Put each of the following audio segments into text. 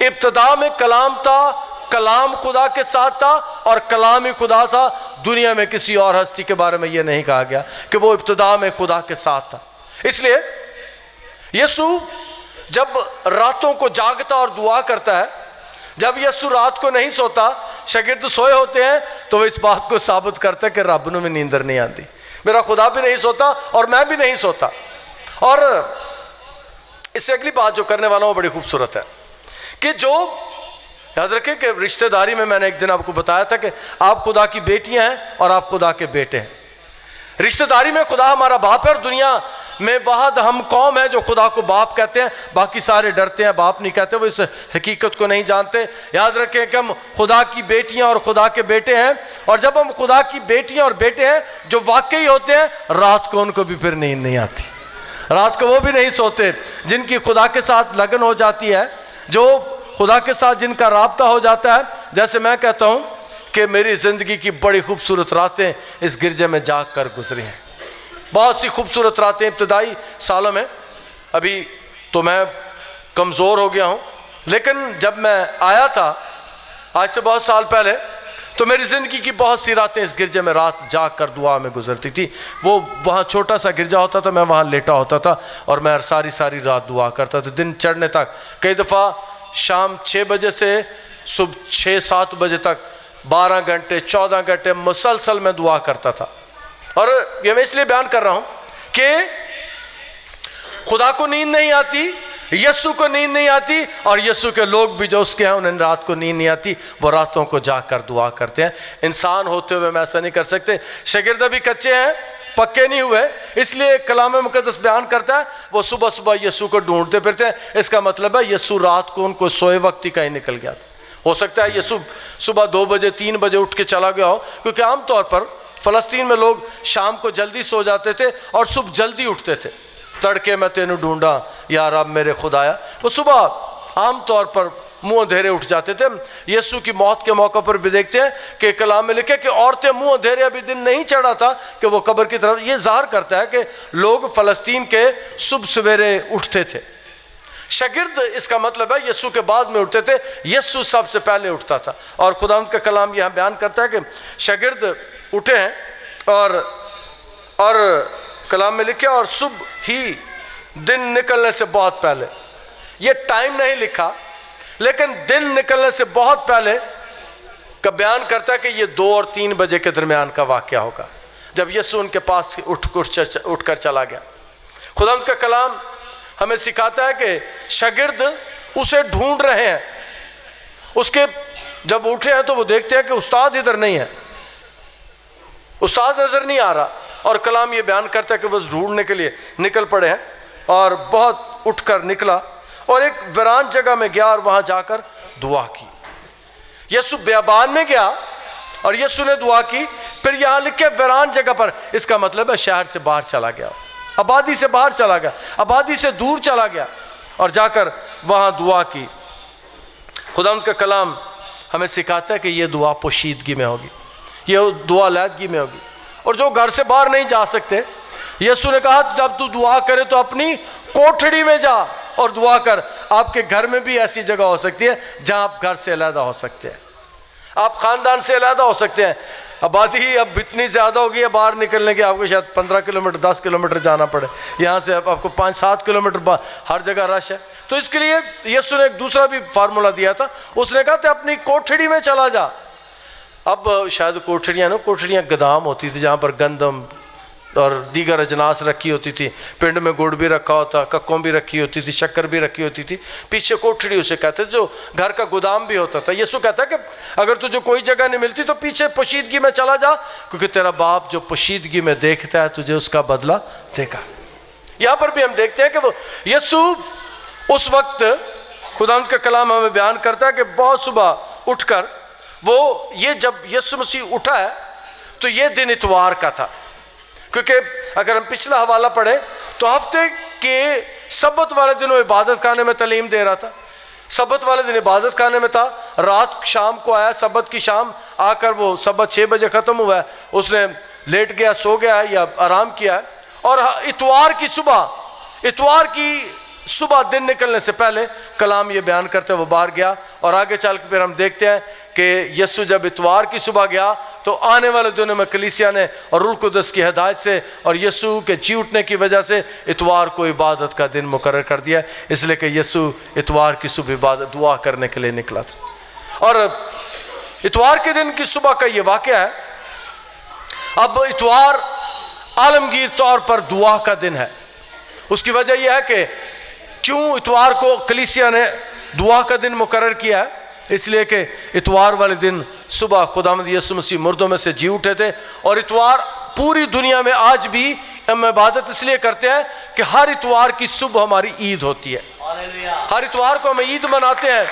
ابتدا میں کلام تھا، کلام خدا کے ساتھ تھا اور کلام ہی خدا تھا. دنیا میں کسی اور ہستی کے بارے میں یہ نہیں کہا گیا کہ وہ ابتدا میں خدا کے ساتھ تھا. اس لیے یسوع جب راتوں کو جاگتا اور دعا کرتا ہے، جب یسوع رات کو نہیں سوتا، شاگرد سوئے ہوتے ہیں، تو وہ اس بات کو ثابت کرتا ہے کہ رب نوں میں نیندر نہیں آتی، میرا خدا بھی نہیں سوتا اور میں بھی نہیں سوتا. اور اس سے اگلی بات جو کرنے والا ہوں وہ بڑی خوبصورت ہے کہ جو یاد رکھیں کہ رشتہ داری میں نے ایک دن آپ کو بتایا تھا کہ آپ خدا کی بیٹیاں ہیں اور آپ خدا کے بیٹے ہیں. رشتہ داری میں خدا ہمارا باپ ہے، اور دنیا میں واحد ہم قوم ہے جو خدا کو باپ کہتے ہیں، باقی سارے ڈرتے ہیں، باپ نہیں کہتے، وہ اس حقیقت کو نہیں جانتے. یاد رکھیں کہ ہم خدا کی بیٹیاں اور خدا کے بیٹے ہیں، اور جب ہم خدا کی بیٹیاں اور بیٹے ہیں جو واقعی ہوتے ہیں، رات کو ان کو بھی پھر نیند نہیں آتی، رات کو وہ بھی نہیں سوتے. جن کی خدا کے ساتھ لگن ہو جاتی ہے، جو خدا کے ساتھ جن کا رابطہ ہو جاتا ہے، جیسے میں کہتا ہوں کہ میری زندگی کی بڑی خوبصورت راتیں اس گرجے میں جاگ کر گزری ہیں. بہت سی خوبصورت راتیں ابتدائی سالوں میں. ابھی تو میں کمزور ہو گیا ہوں، لیکن جب میں آیا تھا آج سے بہت سال پہلے، تو میری زندگی کی بہت سی راتیں اس گرجے میں رات جاگ کر دعا میں گزرتی تھی. وہ وہاں چھوٹا سا گرجا ہوتا تھا، میں وہاں لیٹا ہوتا تھا اور میں ساری رات دعا کرتا تھا، دن چڑھنے تک. کئی دفعہ شام 6 بجے سے صبح 6-7 بجے تک 12 گھنٹے 14 گھنٹے مسلسل میں دعا کرتا تھا. اور یہ میں اس لیے بیان کر رہا ہوں کہ خدا کو نیند نہیں آتی، یسوع کو نیند نہیں آتی، اور یسوع کے لوگ بھی جو اس کے ہیں انہیں رات کو نیند نہیں آتی، وہ راتوں کو جا کر دعا کرتے ہیں. انسان ہوتے ہوئے میں ایسا نہیں کر سکتے. شاگرد بھی کچے ہیں، پکے نہیں ہوئے، اس لیے کلام مقدس بیان کرتا ہے وہ صبح صبح یسوع کو ڈھونڈتے پھرتے ہیں. اس کا مطلب ہے یسوع رات کو ان کو سوئے وقت ہی کہیں نکل گیا تھا. ہو سکتا ہے یسوع صبح 2 بجے 3 بجے اٹھ کے چلا گیا ہو، کیونکہ عام طور پر فلسطین میں لوگ شام کو جلدی سو جاتے تھے اور صبح جلدی اٹھتے تھے. تڑکے میں تینوں ڈھونڈا یا رب میرے خدایا. وہ صبح عام طور پر منہ اندھیرے اٹھ جاتے تھے. یسوع کی موت کے موقع پر بھی دیکھتے ہیں کہ کلام میں لکھے کہ عورتیں منہ اندھیرے، ابھی دن نہیں چڑھا تھا کہ وہ قبر کی طرف. یہ ظاہر کرتا ہے کہ لوگ فلسطین کے صبح سویرے اٹھتے تھے. شاگرد اس کا مطلب ہے یسوع کے بعد میں اٹھتے تھے، یسوع سب سے پہلے اٹھتا تھا. اور خداوند کا کلام یہاں بیان کرتا ہے کہ شاگرد اٹھے ہیں اور کلام میں لکھے اور صبح ہی دن نکلنے سے بہت پہلے. یہ ٹائم نہیں لکھا، لیکن دن نکلنے سے بہت پہلے کا بیان کرتا ہے کہ یہ 2 اور 3 بجے کے درمیان کا واقعہ ہوگا، جب یسوع ان کے پاس اٹھ کر چلا گیا. خداوند کا کلام ہمیں سکھاتا ہے کہ شاگرد اسے ڈھونڈ رہے ہیں. اس کے جب اٹھے ہیں تو وہ دیکھتے ہیں کہ استاد ادھر نہیں ہے، استاد نظر نہیں آ رہا. اور کلام یہ بیان کرتا ہے کہ وہ ڈھونڈنے کے لیے نکل پڑے ہیں، اور بہت اٹھ کر نکلا اور ایک ویران جگہ میں گیا اور وہاں جا کر دعا کی. یسوع بیابان میں گیا اور یسوع نے دعا کی. پھر یہاں لکھے ویران جگہ پر، اس کا مطلب ہے شہر سے باہر چلا گیا، آبادی سے باہر چلا گیا، آبادی سے دور چلا گیا اور جا کر وہاں دعا کی. خداوند کا کلام ہمیں سکھاتا ہے کہ یہ دعا پوشیدگی میں ہوگی، یہ دعا علیحدگی میں ہوگی. اور جو گھر سے باہر نہیں جا سکتے، یسوع نے کہا جب تو دعا کرے تو اپنی کوٹھڑی میں جا اور دعا کر. آپ کے گھر میں بھی ایسی جگہ ہو سکتی ہے جہاں آپ گھر سے علیحدہ ہو سکتے ہیں، آپ خاندان سے علیحدہ ہو سکتے ہیں. آبادی اب اتنی زیادہ ہوگی ہے، باہر نکلنے کے آپ کو شاید 15 کلومیٹر 10 کلومیٹر جانا پڑے، یہاں سے آپ کو 5-7 کلومیٹر ہر جگہ رش ہے. تو اس کے لیے یسوع نے ایک دوسرا بھی فارمولا دیا تھا. اس نے کہا کہ اپنی کوٹھڑی میں چلا جا. اب شاید کوٹھڑیاں گدام ہوتی تھی جہاں پر گندم اور دیگر اجناس رکھی ہوتی تھی. پنڈ میں گڑ بھی رکھا ہوتا، ککوں بھی رکھی ہوتی تھی، شکر بھی رکھی ہوتی تھی. پیچھے کوٹھڑی اسے کہتے تھے، جو گھر کا گودام بھی ہوتا تھا. یسوع کہتا ہے کہ اگر تجھے کوئی جگہ نہیں ملتی تو پیچھے پوشیدگی میں چلا جا، کیونکہ تیرا باپ جو پوشیدگی میں دیکھتا ہے تجھے اس کا بدلہ دے گا. یہاں پر بھی ہم دیکھتے ہیں کہ وہ یسوع اس وقت، خداوند کا کلام ہمیں بیان کرتا ہے کہ بہت صبح اٹھ کر یہ جب یسوع مسیح اٹھا ہے تو یہ دن اتوار کا تھا. کیونکہ اگر ہم پچھلا حوالہ پڑھیں تو ہفتے کے سبت والے دن وہ عبادت خانے میں تعلیم دے رہا تھا. سبت والے دن عبادت خانے میں تھا. رات شام کو آیا، سبت کی شام آ کر وہ سبت 6 بجے ختم ہوا ہے، اس نے لیٹ گیا، سو گیا ہے یا آرام کیا ہے. اور اتوار کی صبح، اتوار کی صبح دن نکلنے سے پہلے کلام یہ بیان کرتے وہ باہر گیا، اور آگے چل کے پھر ہم دیکھتے ہیں کہ یسوع جب اتوار کی صبح گیا تو آنے والے دنوں میں کلیسیا نے اور روح القدس کی ہدایت سے اور یسوع کے جی اٹھنے کی وجہ سے اتوار کو عبادت کا دن مقرر کر دیا، اس لیے کہ یسوع اتوار کی صبح عبادت دعا کرنے کے لیے نکلا تھا۔ اور اتوار کے دن کی صبح کا یہ واقعہ ہے۔ اب اتوار عالمگیر طور پر دعا کا دن ہے۔ اس کی وجہ یہ ہے کہ کیوں اتوار کو کلیسیا نے دعا کا دن مقرر کیا ہے؟ اس لیے کہ اتوار والے دن صبح خداوند یسوع مسیح مردوں میں سے جی اٹھے تھے، اور اتوار پوری دنیا میں آج بھی ہم عبادت اس لیے کرتے ہیں کہ ہر اتوار کی صبح ہماری عید ہوتی ہے۔ ہر اتوار کو ہم عید مناتے ہیں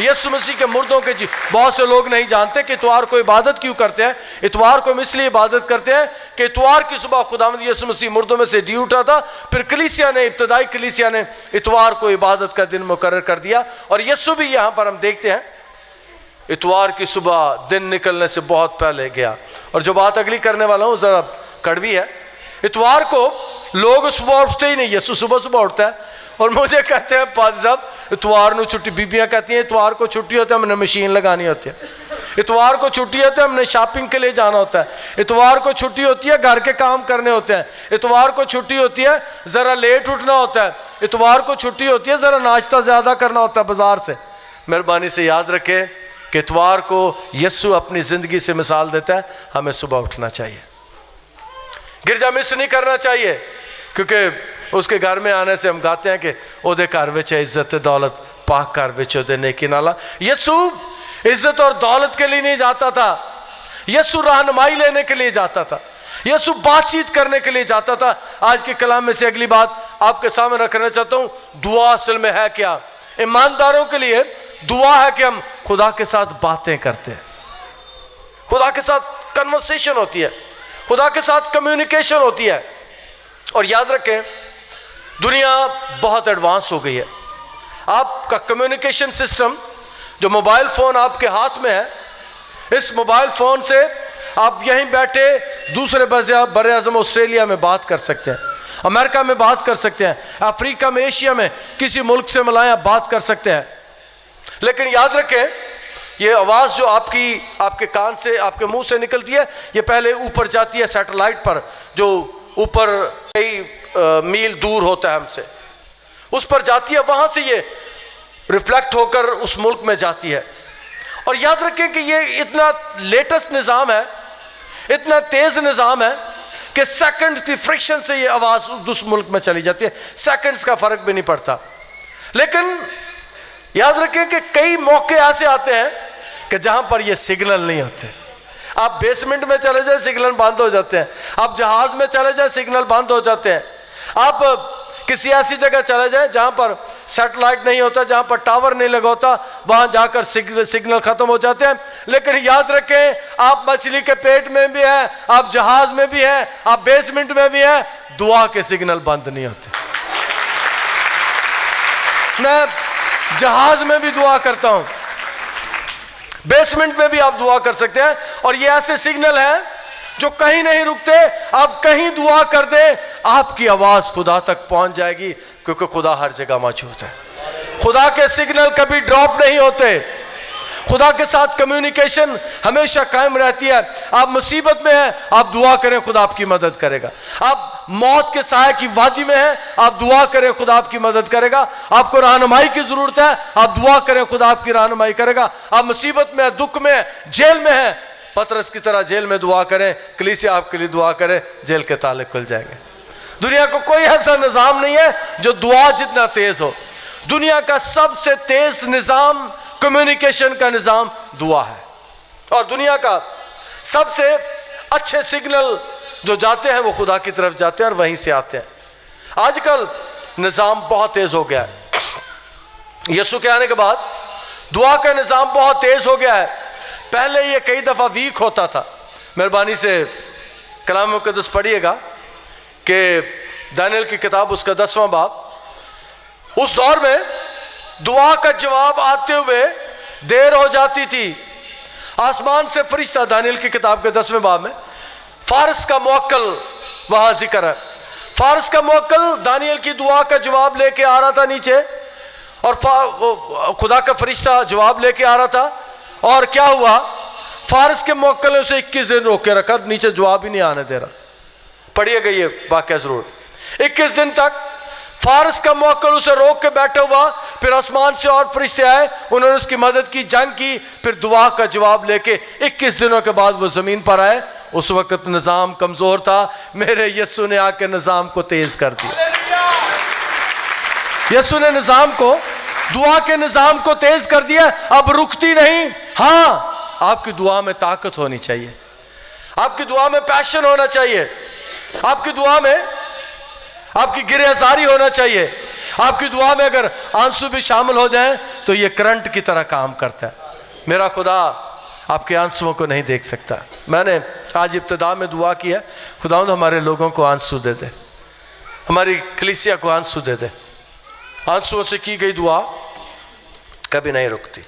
یسوع مسیح کے مردوں کے جی۔ بہت سے لوگ نہیں جانتے کہ اتوار کو عبادت کیوں کرتے ہیں۔ اتوار کو ہم اس لیے عبادت کرتے ہیں کہ اتوار کی صبح خداوند یسوع مسیح مردوں میں سے جی اٹھا تھا، پھر کلیسیا نے، ابتدائی کلیسیا نے اتوار کو عبادت کا دن مقرر کر دیا، اور یسوع بھی یہاں پر ہم دیکھتے ہیں اتوار کی صبح دن نکلنے سے بہت پہلے گیا۔ اور جو بات اگلی کرنے والا ہوں ذرا کڑوی ہے۔ اتوار کو لوگ صبح اٹھتے ہی نہیں، یسوع صبح صبح اٹھتا ہے، اور مجھے کہتے ہیں پادری صاحب اتوار نو چھٹی، بیبیاں کہتی ہیں اتوار کو چھٹی ہوتا ہے، ہم نے مشین لگانی ہوتی ہے، اتوار کو چھٹی ہوتا ہے، ہم نے شاپنگ کے لیے جانا ہوتا ہے، اتوار کو چھٹی ہوتی ہے، گھر کے کام کرنے ہوتے ہیں، اتوار کو چھٹی ہوتی ہے، ذرا لیٹ اٹھنا ہوتا ہے، اتوار کو چھٹی ہوتی ہے، ذرا ناشتہ زیادہ کرنا ہوتا ہے بازار سے۔ مہربانی سے یاد رکھیں کہ اتوار کو یسوع اپنی زندگی سے مثال دیتا ہے، ہمیں صبح اٹھنا چاہیے، گرجا مس نہیں کرنا چاہیے، کیونکہ اس کے گھر میں آنے سے ہم گاتے ہیں کہ او دے گھر وچ عزت دولت، پاک گھر وچ او دے نیکی نالا۔ یسوع عزت اور دولت کے لیے نہیں جاتا تھا، یسوع رہنمائی لینے کے لیے جاتا تھا، یسوع بات چیت کرنے کے لیے جاتا تھا۔ آج کے کلام میں سے اگلی بات آپ کے سامنے رکھنا چاہتا ہوں، دعا اصل میں ہے کیا؟ ایمانداروں کے لیے دعا ہے کہ ہم خدا کے ساتھ باتیں کرتے ہیں، خدا کے ساتھ کنورسیشن ہوتی ہے، خدا کے ساتھ کمیونیکیشن ہوتی ہے۔ اور یاد رکھیں دنیا بہت ایڈوانس ہو گئی ہے، آپ کا کمیونیکیشن سسٹم جو موبائل فون آپ کے ہاتھ میں ہے، اس موبائل فون سے آپ یہیں بیٹھے دوسرے بر اعظم آسٹریلیا میں بات کر سکتے ہیں، امریکہ میں بات کر سکتے ہیں، افریقہ میں، ایشیا میں کسی ملک سے ملائیں آپ بات کر سکتے ہیں۔ لیکن یاد رکھیں یہ آواز جو آپ کے کان سے، آپ کے منہ سے نکلتی ہے، یہ پہلے اوپر جاتی ہے سیٹلائٹ پر جو اوپر کئی میل دور ہوتا ہے ہم سے، اس پر جاتی ہے، وہاں سے یہ ریفلیکٹ ہو کر اس ملک میں جاتی ہے۔ اور یاد رکھیں کہ یہ اتنا لیٹسٹ نظام ہے، اتنا تیز نظام ہے کہ سیکنڈ کی فریکشن سے یہ آواز اس ملک میں چلی جاتی ہے، سیکنڈز کا فرق بھی نہیں پڑتا۔ لیکن یاد رکھیں کہ کئی موقع ایسے آتے ہیں کہ جہاں پر یہ سگنل نہیں ہوتے، آپ بیسمنٹ میں چلے جائیں سگنل بند ہو جاتے ہیں، آپ جہاز میں چلے جائیں سگنل بند ہو جاتے ہیں، آپ کسی ایسی جگہ چلے جائیں جہاں پر سیٹلائٹ نہیں ہوتا، جہاں پر ٹاور نہیں لگا ہوتا، وہاں جا کر سگنل ختم ہو جاتے ہیں۔ لیکن یاد رکھیں آپ مچھلی کے پیٹ میں بھی ہیں، آپ جہاز میں بھی ہیں، آپ بیسمنٹ میں بھی ہیں، دعا کے سگنل بند نہیں ہوتے۔ میں جہاز میں بھی دعا کرتا ہوں، بیسمنٹ میں بھی آپ دعا کر سکتے ہیں، اور یہ ایسے سگنل ہیں جو کہیں نہیں رکتے، آپ کہیں دعا کر دیں آپ کی آواز خدا تک پہنچ جائے گی، کیونکہ خدا ہر جگہ موجود ہے۔ خدا کے سگنل کبھی ڈراپ نہیں ہوتے، خدا کے ساتھ کمیونیکیشن ہمیشہ قائم رہتی ہے۔ آپ مصیبت میں ہیں، آپ دعا کریں، خدا آپ کی مدد کرے گا۔ آپ موت کے سائے کی وادی میں ہیں، آپ دعا کریں، خدا آپ کی مدد کرے گا۔ آپ کو رہنمائی کی ضرورت ہے، آپ دعا کریں، خدا آپ کی رہنمائی کرے گا۔ آپ مصیبت میں ہیں، دکھ میں ہیں، جیل میں ہیں، پطرس کی طرح جیل میں دعا کریں، کلیسیا آپ کے لیے دعا کرے، جیل کے تالے کھل جائیں گے۔ دنیا کو کوئی ایسا نظام نہیں ہے جو دعا جتنا تیز ہو۔ دنیا کا سب سے تیز نظام، کمیونیکیشن کا نظام دعا ہے، اور دنیا کا سب سے اچھے سگنل جو جاتے ہیں وہ خدا کی طرف جاتے ہیں اور وہیں سے آتے ہیں۔ آج کل نظام بہت تیز ہو گیا ہے، یسوع کے آنے کے بعد دعا کا نظام بہت تیز ہو گیا ہے۔ پہلے یہ کئی دفعہ ویک ہوتا تھا۔ مہربانی سے کلام مقدس پڑھیے گا کہ دانیل کی کتاب اس کا 10واں باب، اس دور میں دعا کا جواب آتے ہوئے دیر ہو جاتی تھی۔ آسمان سے فرشتہ، دانیل کی کتاب کے 10ویں باب میں فارس کا موکل وہاں ذکر ہے، فارس کا موکل دانیل کی دعا کا جواب لے کے آ رہا تھا نیچے، اور خدا کا فرشتہ جواب لے کے آ رہا تھا، اور کیا ہوا؟ فارس کے موکل نے اسے 21 دن روک کے رکھا، نیچے جواب ہی نہیں آنے دے رہا۔ پڑھیے گا یہ واقعہ ضرور۔ 21 دن تک فارس کا موکل اسے روک کے بیٹھا ہوا، پھر آسمان سے اور فرشتے آئے، انہوں نے اس کی مدد کی، جنگ کی، پھر دعا کا جواب لے کے 21 دنوں کے بعد وہ زمین پر آئے۔ اس وقت نظام کمزور تھا، میرے یسوع نے آ کے نظام کو تیز کر دیا۔ یسوع نے نظام کو، دعا کے نظام کو تیز کر دیا، اب رکتی نہیں۔ ہاں، آپ کی دعا میں طاقت ہونی چاہیے، آپ کی دعا میں پیشن ہونا چاہیے، آپ کی دعا میں آپ کی گریہ زاری ہونا چاہیے، آپ کی دعا میں اگر آنسو بھی شامل ہو جائیں تو یہ کرنٹ کی طرح کام کرتا ہے۔ میرا خدا آپ کے آنسوؤں کو نہیں دیکھ سکتا۔ میں نے آج ابتدا میں دعا کی ہے، خداوند ہمارے لوگوں کو آنسو دے دے، ہماری کلیسیا کو آنسو دے دے۔ آنسوؤں سے کی گئی دعا کبھی نہیں رکتی،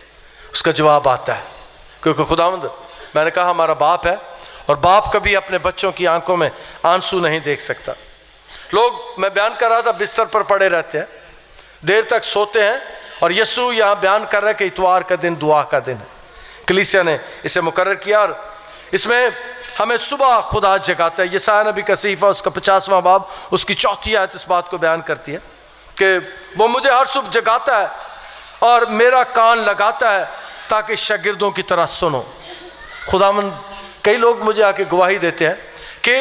اس کا جواب آتا ہے، کیونکہ خداوند، میں نے کہا، ہمارا باپ ہے، اور باپ کبھی اپنے بچوں کی آنکھوں میں آنسو نہیں دیکھ سکتا۔ لوگ، میں بیان کر رہا تھا، بستر پر پڑے رہتے ہیں، دیر تک سوتے ہیں، اور یسوع یہاں بیان کر رہا ہے کہ اتوار کا دن دعا کا دن ہے۔ کلیسیا نے اسے مقرر کیا، اور اس میں ہمیں صبح خدا جگاتا ہے۔ یسایہ نبی کا صحیفہ اس کا 50واں باب اس کی 4 آیت اس بات کو بیان کرتی ہے کہ وہ مجھے ہر صبح جگاتا ہے اور میرا کان لگاتا ہے تاکہ شاگردوں کی طرح سنو۔ خداوند، کئی لوگ مجھے آ کے گواہی دیتے ہیں کہ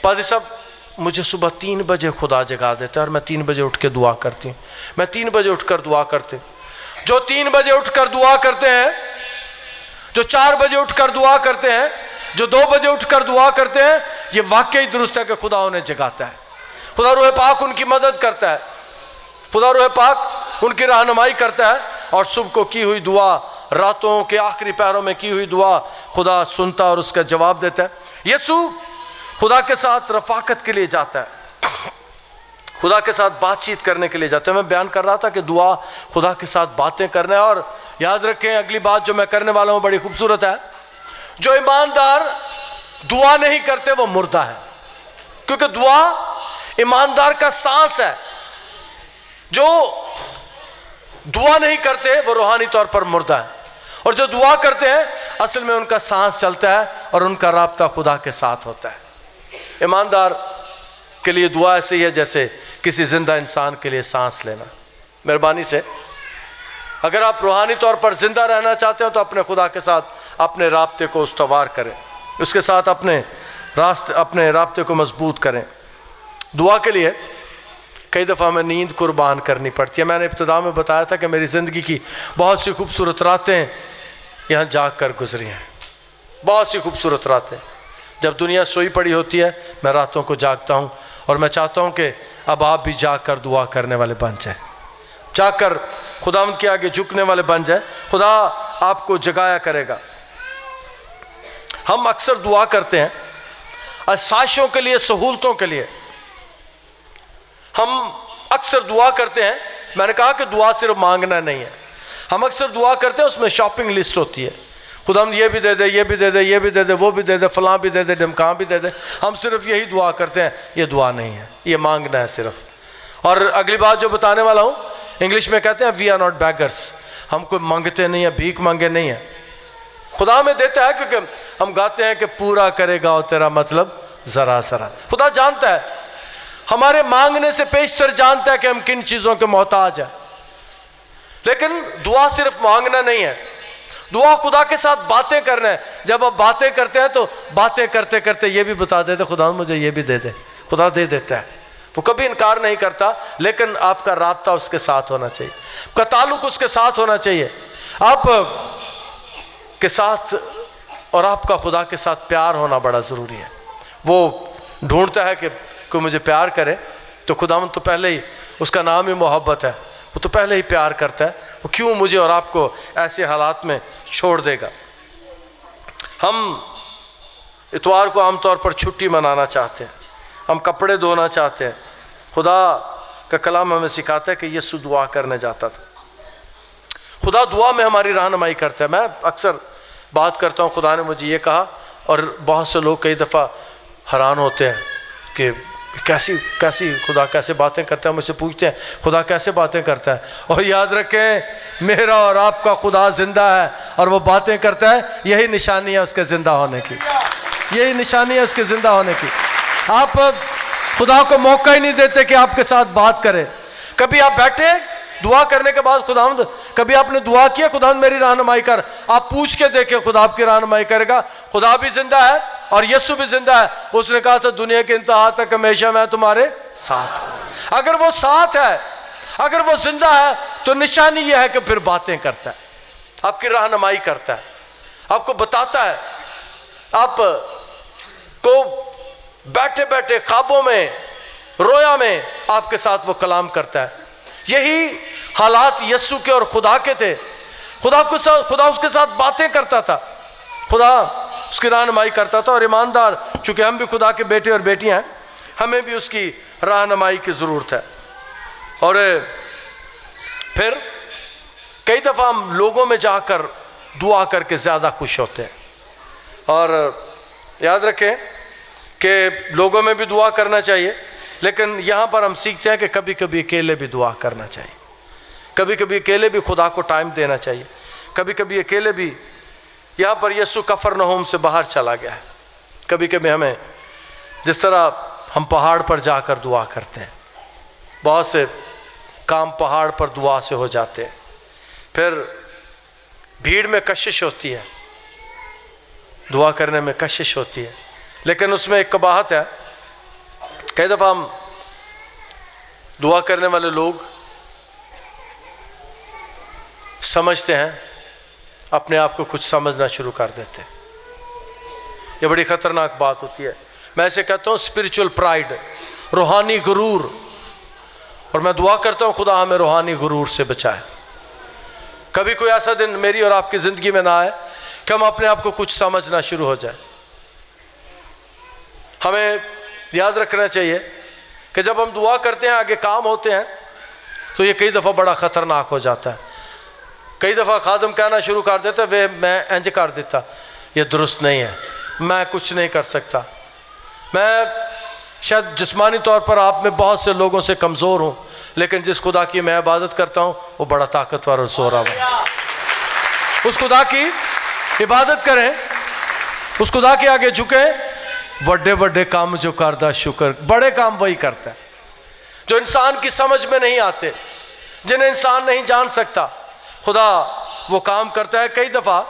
پادری صاحب، مجھے صبح 3 بجے خدا جگا دیتا ہے اور میں 3 بجے اٹھ کے دعا کرتی ہوں، میں 3 بجے اٹھ کر دعا کرتی ہوں۔ جو 3 بجے اٹھ کر دعا کرتے ہیں، جو 4 بجے اٹھ کر دعا کرتے ہیں، جو 2 بجے اٹھ کر دعا کرتے ہیں، یہ واقعی درست ہے کہ خدا انہیں جگاتا ہے۔ خدا روح پاک ان کی مدد کرتا ہے، خدا روح پاک ان کی رہنمائی کرتا ہے، اور صبح کو کی ہوئی دعا، راتوں کے آخری پہروں میں کی ہوئی دعا خدا سنتا اور اس کا جواب دیتا ہے۔ یسوع خدا کے ساتھ رفاقت کے لیے جاتا ہے، خدا کے ساتھ بات چیت کرنے کے لیے جاتا ہے۔ میں بیان کر رہا تھا کہ دعا خدا کے ساتھ باتیں کرنا ہے، اور یاد رکھیں اگلی بات جو میں کرنے والا ہوں بڑی خوبصورت ہے۔ جو ایماندار دعا نہیں کرتے وہ مردہ ہے، کیونکہ دعا ایماندار کا سانس ہے۔ جو دعا نہیں کرتے وہ روحانی طور پر مردہ ہے، اور جو دعا کرتے ہیں اصل میں ان کا سانس چلتا ہے اور ان کا رابطہ خدا کے ساتھ ہوتا ہے۔ ایماندار کے لیے دعا ایسے ہی ہے جیسے کسی زندہ انسان کے لیے سانس لینا۔ مہربانی سے اگر آپ روحانی طور پر زندہ رہنا چاہتے ہیں تو اپنے خدا کے ساتھ اپنے رابطے کو استوار کریں، اس کے ساتھ اپنے رابطے کو مضبوط کریں۔ دعا کے لیے کئی دفعہ ہمیں نیند قربان کرنی پڑتی ہے۔ میں نے ابتدا میں بتایا تھا کہ میری زندگی کی بہت سی خوبصورت راتیں یہاں جاگ کر گزری ہیں، بہت سی خوبصورت راتیں۔ جب دنیا سوئی پڑی ہوتی ہے میں راتوں کو جاگتا ہوں، اور میں چاہتا ہوں کہ اب آپ بھی جاگ کر دعا کرنے والے بن جائیں، جاگ کر خداوند کے آگے جھکنے والے بن جائیں۔ خدا آپ کو جگایا کرے گا۔ ہم اکثر دعا کرتے ہیں آسائشوں کے لیے، سہولتوں کے لیے، ہم اکثر دعا کرتے ہیں۔ میں نے کہا کہ دعا صرف مانگنا نہیں ہے، ہم اکثر دعا کرتے ہیں اس میں شاپنگ لسٹ ہوتی ہے، خداوند یہ بھی دے دے، یہ بھی دے دے، یہ بھی دے دے، وہ بھی دے دے، فلاں بھی دے دے، ڈمکاں بھی دے دے۔ ہم صرف یہی دعا کرتے ہیں، یہ دعا نہیں ہے، یہ مانگنا ہے صرف۔ اور اگلی بات جو بتانے والا ہوں، انگلش میں کہتے ہیں وی آر ناٹ بیگرس، ہم کوئی مانگتے نہیں ہیں، بھیک مانگے نہیں ہیں۔ خدا ہمیں دیتا ہے کیونکہ ہم گاتے ہیں کہ پورا کرے گا وہ تیرا مطلب ذرا ذرا۔ خدا جانتا ہے، ہمارے مانگنے سے پیشتر جانتا ہے کہ ہم کن چیزوں کے محتاج ہیں۔ لیکن دعا صرف مانگنا نہیں ہے، دعا خدا کے ساتھ باتیں کرنا ہے۔ جب آپ باتیں کرتے ہیں تو باتیں کرتے کرتے یہ بھی بتا دیتے خدا مجھے یہ بھی دے دے، خدا دے دیتا ہے، وہ کبھی انکار نہیں کرتا۔ لیکن آپ کا رابطہ اس کے ساتھ ہونا چاہیے، آپ کا تعلق اس کے ساتھ ہونا چاہیے، آپ کے ساتھ اور آپ کا خدا کے ساتھ پیار ہونا بڑا ضروری ہے۔ وہ ڈھونڈتا ہے کہ کوئی مجھے پیار کرے، تو خداوند تو پہلے ہی، اس کا نام ہی محبت ہے، وہ تو پہلے ہی پیار کرتا ہے، وہ کیوں مجھے اور آپ کو ایسے حالات میں چھوڑ دے گا۔ ہم اتوار کو عام طور پر چھٹی منانا چاہتے ہیں، ہم کپڑے دھونا چاہتے ہیں۔ خدا کا کلام ہمیں سکھاتا ہے کہ یسوع دعا کرنے جاتا تھا۔ خدا دعا میں ہماری رہنمائی کرتا ہے۔ میں اکثر بات کرتا ہوں خدا نے مجھے یہ کہا، اور بہت سے لوگ کئی دفعہ حیران ہوتے ہیں کہ کیسی خدا کیسے باتیں کرتا ہے، مجھ سے پوچھتے ہیں خدا کیسے باتیں کرتا ہے، اور یاد رکھیں میرا اور آپ کا خدا زندہ ہے اور وہ باتیں کرتا ہے، یہی نشانی ہے اس کے زندہ ہونے کی، یہی نشانی ہے اس کے زندہ ہونے کی۔ آپ خدا کو موقع ہی نہیں دیتے کہ آپ کے ساتھ بات کرے۔ کبھی آپ بیٹھے دعا کرنے کے بعد خداوند، کبھی آپ نے دعا کیا خداوند میری رہنمائی کر، آپ پوچھ کے دیکھیں خدا آپ کی رہنمائی کرے گا۔ خدا بھی زندہ ہے اور یسوع بھی زندہ ہے، اس نے کہا تھا دنیا کے انتہا تک ہمیشہ میں تمہارے ساتھ ہوں۔ اگر وہ ساتھ ہے، اگر وہ زندہ ہے، تو نشانی یہ ہے کہ پھر باتیں کرتا ہے، آپ کی رہنمائی کرتا ہے، آپ کو بتاتا ہے، آپ کو بیٹھے بیٹھے خوابوں میں، رویا میں آپ کے ساتھ وہ کلام کرتا ہے۔ یہی حالات یسوع کے اور خدا کے تھے۔ خدا اس کے ساتھ باتیں کرتا تھا، خدا اس کی رہنمائی کرتا تھا، اور ایماندار چونکہ ہم بھی خدا کے بیٹے اور بیٹیاں ہیں، ہمیں بھی اس کی رہنمائی کی ضرورت ہے۔ اور پھر کئی دفعہ ہم لوگوں میں جا کر دعا کر کے زیادہ خوش ہوتے ہیں، اور یاد رکھیں کہ لوگوں میں بھی دعا کرنا چاہیے، لیکن یہاں پر ہم سیکھتے ہیں کہ کبھی کبھی اکیلے بھی دعا کرنا چاہیے، کبھی کبھی اکیلے بھی خدا کو ٹائم دینا چاہیے، کبھی کبھی اکیلے بھی۔ یہاں پر یسوع کفرنہوم سے باہر چلا گیا ہے، کبھی کبھی ہمیں جس طرح ہم پہاڑ پر جا کر دعا کرتے ہیں، بہت سے کام پہاڑ پر دعا سے ہو جاتے ہیں، پھر بھیڑ میں کشش ہوتی ہے، دعا کرنے میں کشش ہوتی ہے، لیکن اس میں ایک قباحت ہے۔ کئی دفعہ ہم دعا کرنے والے لوگ سمجھتے ہیں، اپنے آپ کو کچھ سمجھنا شروع کر دیتے ہیں، یہ بڑی خطرناک بات ہوتی ہے۔ میں اسے کہتا ہوں اسپرچول پرائیڈ، روحانی غرور، اور میں دعا کرتا ہوں خدا ہمیں روحانی غرور سے بچائے۔ کبھی کوئی ایسا دن میری اور آپ کی زندگی میں نہ آئے کہ ہم اپنے آپ کو کچھ سمجھنا شروع ہو جائے۔ ہمیں یاد رکھنا چاہیے کہ جب ہم دعا کرتے ہیں، آگے کام ہوتے ہیں، تو یہ کئی دفعہ بڑا خطرناک ہو جاتا ہے۔ کئی دفعہ خادم کہنا شروع کر دیتا ہے میں انج کر دیتا، یہ درست نہیں ہے، میں کچھ نہیں کر سکتا، میں شاید جسمانی طور پر آپ میں بہت سے لوگوں سے کمزور ہوں، لیکن جس خدا کی میں عبادت کرتا ہوں وہ بڑا طاقتور اور زورآور ہے۔ اس خدا کی عبادت کریں، اس خدا کے آگے جھکیں، بڑے بڑے کام جو کردہ شکر، بڑے کام وہی کرتا ہے جو انسان کی سمجھ میں نہیں آتے، جنہیں انسان نہیں جان سکتا، خدا وہ کام کرتا ہے۔ کئی دفعہ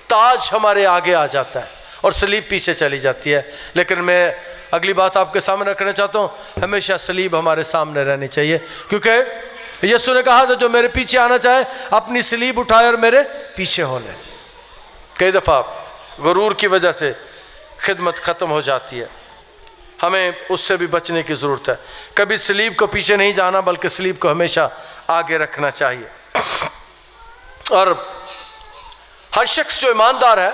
تاج ہمارے آگے آ جاتا ہے اور صلیب پیچھے چلی جاتی ہے، لیکن میں اگلی بات آپ کے سامنے رکھنا چاہتا ہوں، ہمیشہ صلیب ہمارے سامنے رہنی چاہیے، کیونکہ یسوع نے کہا تھا جو میرے پیچھے آنا چاہے اپنی صلیب اٹھائے اور میرے پیچھے ہو لے۔ کئی دفعہ غرور کی وجہ سے خدمت ختم ہو جاتی ہے، ہمیں اس سے بھی بچنے کی ضرورت ہے۔ کبھی صلیب کو پیچھے نہیں جانا بلکہ صلیب کو ہمیشہ آگے رکھنا چاہیے۔ اور ہر شخص جو ایماندار ہے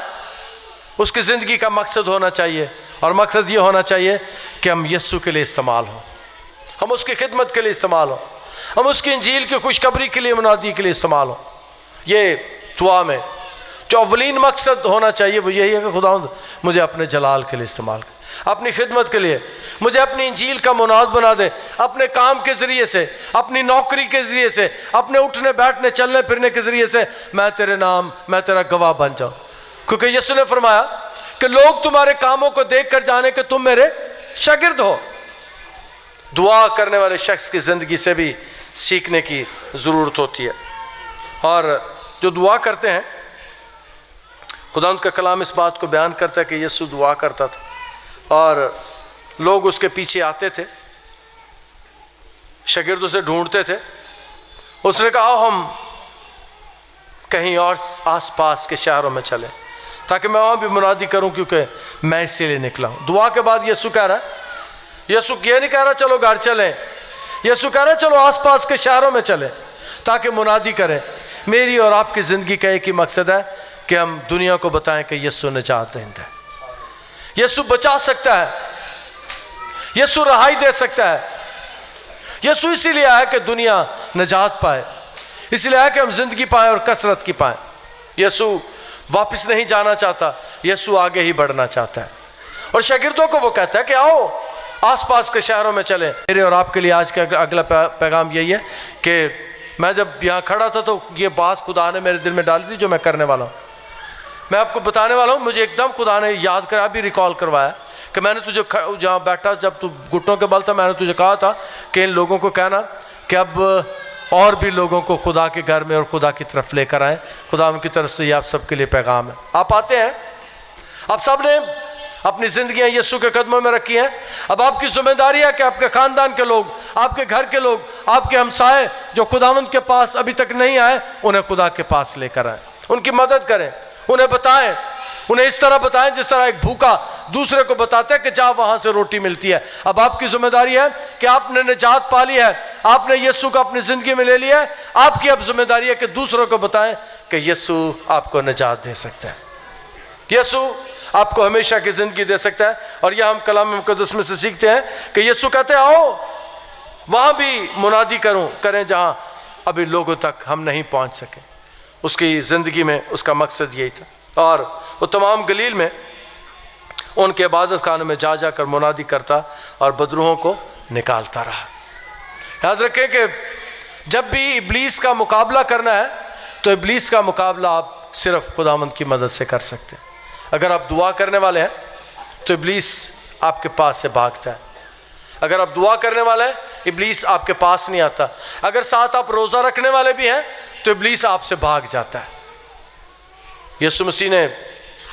اس کی زندگی کا مقصد ہونا چاہیے، اور مقصد یہ ہونا چاہیے کہ ہم یسوع کے لیے استعمال ہوں، ہم اس کی خدمت کے لیے استعمال ہوں، ہم اس کی انجیل کی خوشخبری کے لیے، منادی کے لیے استعمال ہوں۔ یہ دعا میں جو اولین مقصد ہونا چاہیے وہ یہی ہے کہ خداوند مجھے اپنے جلال کے لیے استعمال کر، اپنی خدمت کے لیے مجھے اپنی انجیل کا مناد بنا دے، اپنے کام کے ذریعے سے، اپنی نوکری کے ذریعے سے، اپنے اٹھنے بیٹھنے چلنے پھرنے کے ذریعے سے میں تیرے نام، میں تیرا گواہ بن جاؤں۔ کیونکہ یسوع نے فرمایا کہ لوگ تمہارے کاموں کو دیکھ کر جانے کہ تم میرے شاگرد ہو۔ دعا کرنے والے شخص کی زندگی سے بھی سیکھنے کی ضرورت ہوتی ہے، اور جو دعا کرتے ہیں، خداوند کا کلام اس بات کو بیان کرتا ہے کہ یسوع دعا کرتا تھا اور لوگ اس کے پیچھے آتے تھے، شاگرد اسے ڈھونڈتے تھے۔ اس نے کہا ہم کہیں اور آس پاس کے شہروں میں چلیں تاکہ میں وہاں بھی منادی کروں، کیونکہ میں اسی لیے نکلا ہوں۔ دعا کے بعد یسوع کہہ رہا ہے، یسوع یہ نہیں کہہ رہا چلو گھر چلیں، یسوع کہہ رہا ہے چلو آس پاس کے شہروں میں چلیں تاکہ منادی کریں۔ میری اور آپ کی زندگی کا ایک ہی مقصد ہے کہ ہم دنیا کو بتائیں کہ یسوع نجات دہندہ ہے، یسوع بچا سکتا ہے، یسوع رہائی دے سکتا ہے۔ یسوع اسی لیے آیا کہ دنیا نجات پائے، اسی لیے آیا کہ ہم زندگی پائیں اور کثرت کی پائیں۔ یسوع واپس نہیں جانا چاہتا، یسوع آگے ہی بڑھنا چاہتا ہے، اور شاگردوں کو وہ کہتا ہے کہ آؤ آس پاس کے شہروں میں چلیں۔ میرے اور آپ کے لیے آج کا اگلا پیغام یہی ہے کہ میں جب یہاں کھڑا تھا تو یہ بات خدا نے میرے دل میں ڈالی تھی جو میں کرنے والا ہوں، میں آپ کو بتانے والا ہوں۔ مجھے ایک دم خدا نے یاد کرا، ابھی ریکال کروایا کہ میں نے تجھے جہاں بیٹھا جب تو گھٹنوں کے بل تھا، میں نے تجھے کہا تھا کہ ان لوگوں کو کہنا کہ اب اور بھی لوگوں کو خدا کے گھر میں اور خدا کی طرف لے کر آئیں۔ خدا ان کی طرف سے یہ آپ سب کے لیے پیغام ہے۔ آپ آتے ہیں، آپ سب نے اپنی زندگیاں یسوع کے قدموں میں رکھی ہیں۔ اب آپ کی ذمہ داری ہے کہ آپ کے خاندان کے لوگ، آپ کے گھر کے لوگ، آپ کے ہمسائے جو خداوند کے پاس ابھی تک نہیں آئے، انہیں خدا کے پاس لے کر آئیں، ان کی مدد کریں، انہیں بتائیں، انہیں اس طرح بتائیں جس طرح ایک بھوکا دوسرے کو بتاتا ہے کہ جا وہاں سے روٹی ملتی ہے۔ اب آپ کی ذمہ داری ہے کہ آپ نے نجات پا لی ہے، آپ نے یسوع کو اپنی زندگی میں لے لیا ہے، آپ کی اب ذمہ داری ہے کہ دوسروں کو بتائیں کہ یسوع آپ کو نجات دے سکتا ہے، یسوع آپ کو ہمیشہ کی زندگی دے سکتا ہے۔ اور یہ ہم کلام مقدس میں سے سیکھتے ہیں کہ یسوع کہتے ہیں آؤ وہاں بھی منادی کریں جہاں ابھی لوگوں تک ہم نہیں پہنچ سکے۔ اس کی زندگی میں اس کا مقصد یہی تھا، اور وہ تمام گلیل میں ان کے عبادت خانے میں جا کر منادی کرتا اور بدروحوں کو نکالتا رہا۔ یاد رکھیں کہ جب بھی ابلیس کا مقابلہ کرنا ہے تو ابلیس کا مقابلہ آپ صرف خداوند کی مدد سے کر سکتے ہیں۔ اگر آپ دعا کرنے والے ہیں تو ابلیس آپ کے پاس سے بھاگتا ہے، اگر آپ دعا کرنے والے ہیں ابلیس آپ کے پاس نہیں آتا، اگر ساتھ آپ روزہ رکھنے والے بھی ہیں تو ابلیس آپ سے بھاگ جاتا ہے۔ یسوع مسیح نے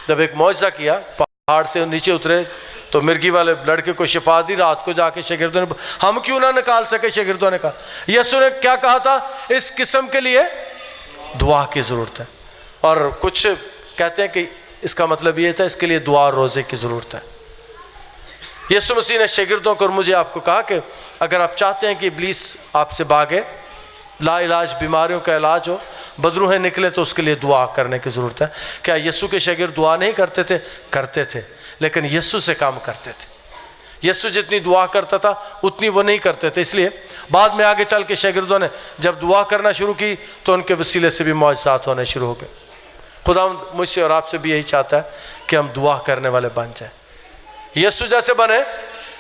جب ایک معجزہ کیا، پہاڑ سے نیچے اترے تو مرگی والے لڑکے کو شفا دی، رات کو جا کے شاگردوں نے ہم کیوں نہ نکال سکے، شاگردوں نے کہا، یسوع نے کیا کہا تھا، اس قسم کے لیے دعا کی ضرورت ہے۔ اور کچھ کہتے ہیں کہ اس کا مطلب یہ تھا اس کے لیے دعا اور روزے کی ضرورت ہے۔ یسوع مسیح نے شاگردوں کو اور مجھے آپ کو کہا کہ اگر آپ چاہتے ہیں کہ ابلیس آپ سے بھاگے، لا علاج بیماریوں کا علاج ہو، بدروہیں نکلے، تو اس کے لیے دعا کرنے کی ضرورت ہے۔ کیا یسوع کے شاگرد دعا نہیں کرتے تھے؟ کرتے تھے، لیکن یسوع سے کام کرتے تھے۔ یسوع جتنی دعا کرتا تھا اتنی وہ نہیں کرتے تھے، اس لیے بعد میں آگے چل کے شاگردوں نے جب دعا کرنا شروع کی تو ان کے وسیلے سے بھی معجزات ہونے شروع ہو گئے۔ خداوند مجھ سے اور آپ سے بھی یہی چاہتا ہے کہ ہم دعا کرنے والے بن جائیں، یسوع جیسے بنیں،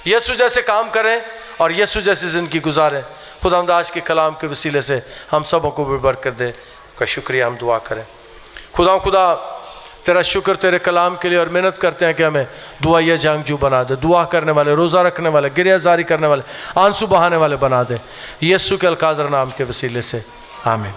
یسوع جیسے کام کریں اور یسوع جیسی زندگی گزاریں۔ خداوند آج کے کلام کے وسیلے سے ہم سبوں کو بھی برکت دے کا شکریہ، ہم دعا کریں۔ خدا تیرا شکر تیرے کلام کے لیے، اور محنت کرتے ہیں کہ ہمیں دعائیہ جنگجو بنا دے، دعا کرنے والے، روزہ رکھنے والے، گریہ زاری کرنے والے، آنسو بہانے والے بنا دے، یسوع کے القادر نام کے وسیلے سے، آمین۔